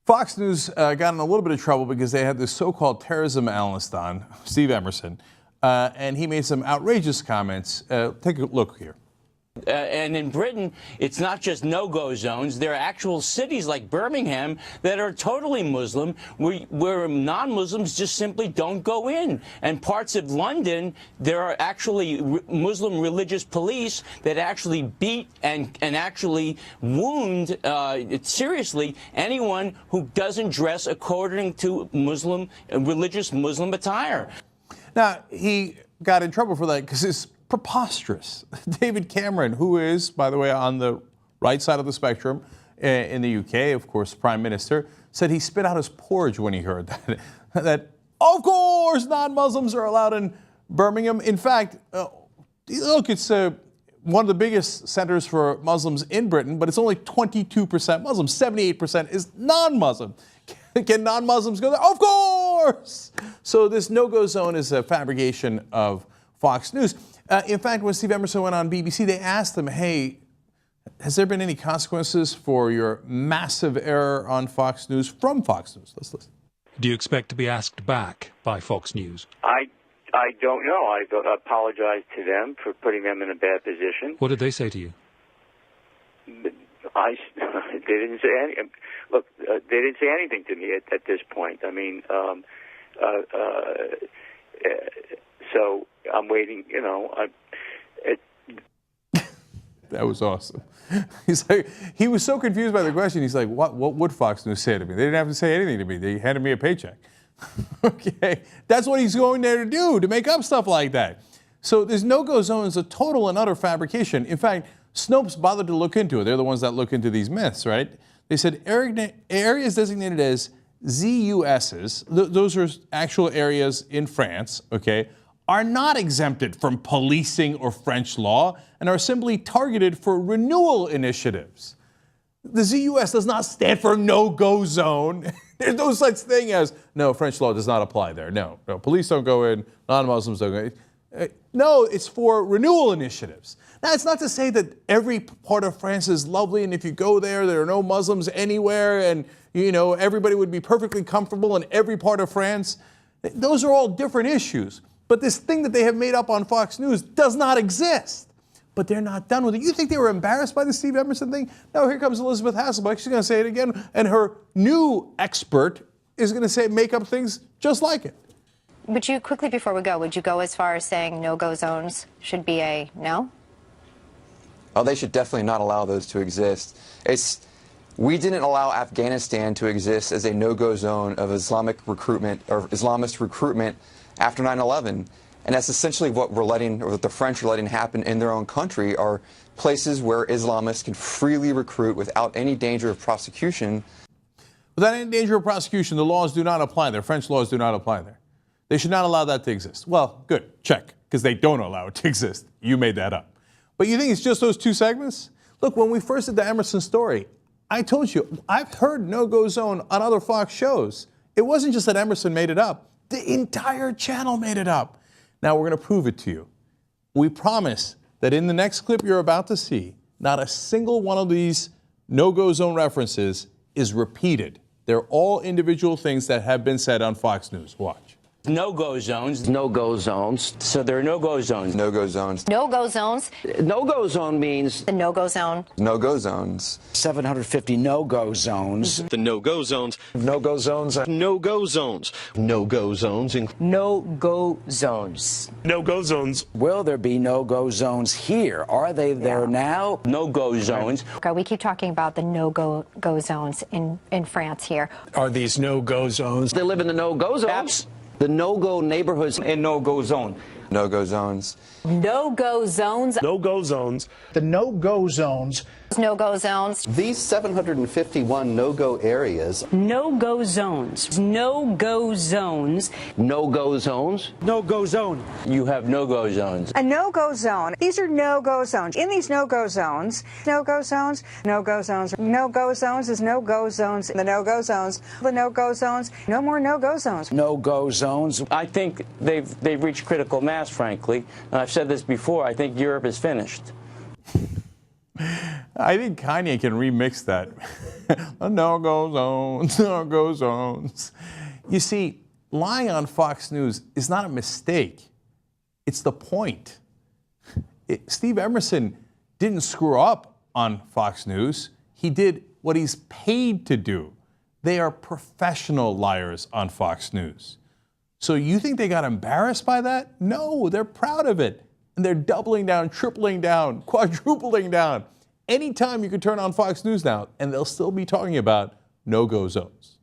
Fox News got in a little bit of trouble because they had this so-called terrorism analyst on, Steve Emerson, and he made some outrageous comments. Take a look here. And in Britain, it's not just no-go zones. There are actual cities like Birmingham that are totally Muslim, where non-Muslims just simply don't go in. And parts of London, there are actually Muslim religious police that actually beat and actually wound seriously anyone who doesn't dress according to religious Muslim attire. Now, he got in trouble for that because it's preposterous. David Cameron, who is, by the way, on the right side of the spectrum in the UK, of course, Prime Minister, said he spit out his porridge when he heard that. That, of course, non-Muslims are allowed in Birmingham. In fact, look, it's one of the biggest centers for Muslims in Britain, but it's only 22% Muslim. 78% is non-Muslim. Can non-Muslims go there? Of course! So this no-go zone is a fabrication of Fox News. In fact, when Steve Emerson went on BBC, they asked him, hey, has there been any consequences for your massive error on Fox News from Fox News? Let's listen. Do you expect to be asked back by Fox News? I don't know. I apologize to them for putting them in a bad position. What did they say to you? They didn't say anything. Look, they didn't say anything to me at this point. I mean, so I'm waiting, you know. That was awesome. He's like, he was so confused by the question. He's like, what would Fox News say to me? They didn't have to say anything to me. They handed me a paycheck. Okay, that's what he's going there to do, to make up stuff like that. So this no-go zone is a total and utter fabrication. In fact, Snopes bothered to look into it. They're the ones that look into these myths, right? They said areas designated as ZUSs, those are actual areas in France, okay, are not exempted from policing or French law and are simply targeted for renewal initiatives. The ZUS does not stand for no-go zone. There's no such thing as, no, French law does not apply there. No, police don't go in, non-Muslims don't go in. No, it's for renewal initiatives. Now, it's not to say that every part of France is lovely, and if you go there, there are no Muslims anywhere, and, you know, everybody would be perfectly comfortable in every part of France. Those are all different issues. But this thing that they have made up on Fox News does not exist. But they're not done with it. You think they were embarrassed by the Steve Emerson thing? No, here comes Elizabeth Hasselbeck. She's going to say it again, and her new expert is going to make up things just like it. Would you, quickly before we go, would you go as far as saying no-go zones should be a no? Oh, they should definitely not allow those to exist. We didn't allow Afghanistan to exist as a no-go zone of Islamic recruitment or Islamist recruitment after 9/11. And that's essentially what we're letting, or what the French are letting happen in their own country, are places where Islamists can freely recruit without any danger of prosecution. Without any danger of prosecution, the laws do not apply there. French laws do not apply there. They should not allow that to exist. Well, good, check, because they don't allow it to exist. You made that up. But you think it's just those two segments? Look, when we first did the Emerson story, I told you, I've heard no-go zone on other Fox shows. It wasn't just that Emerson made it up. The entire channel made it up. Now we're going to prove it to you. We promise that in the next clip you're about to see, not a single one of these no-go zone references is repeated. They're all individual things that have been said on Fox News. Watch. No-go zones. No-go zones. So there are no-go zones. No-go zones. No-go zones. No-go zone means The no-go zone. No-go zones. 750 no-go zones. The no-go zones. No-go zones. No-go zones. No-go zones. No-go zones. No-go zones. Will there be no-go zones here? Are they there now? no-go zones. We keep talking about the no-go zones in France here. Are these no-go zones? They live in the no-go zones. The no-go neighborhoods and no-go zone. No-go zones. No-go zones. No-go zones. The no-go zones. No-go zones. These 751 no-go areas. No-go zones. No-go zones. No-go zones. No-go zone. You have no-go zones. A no-go zone. These are no-go zones. In these no-go zones, no-go zones, no-go zones, no-go zones is no-go zones. The no-go zones, the no-go zones, no more no-go zones. No-go zones. I think they've reached critical mass, frankly. And I've said this before, I think Europe is finished. I think Kanye can remix that. No-go zones, no-go zones. You see, lying on Fox News is not a mistake. It's the point. Steve Emerson didn't screw up on Fox News. He did what he's paid to do. They are professional liars on Fox News. So you think they got embarrassed by that? No, they're proud of it. And they're doubling down, tripling down, quadrupling down. Anytime you can turn on Fox News now, and they'll still be talking about no-go zones.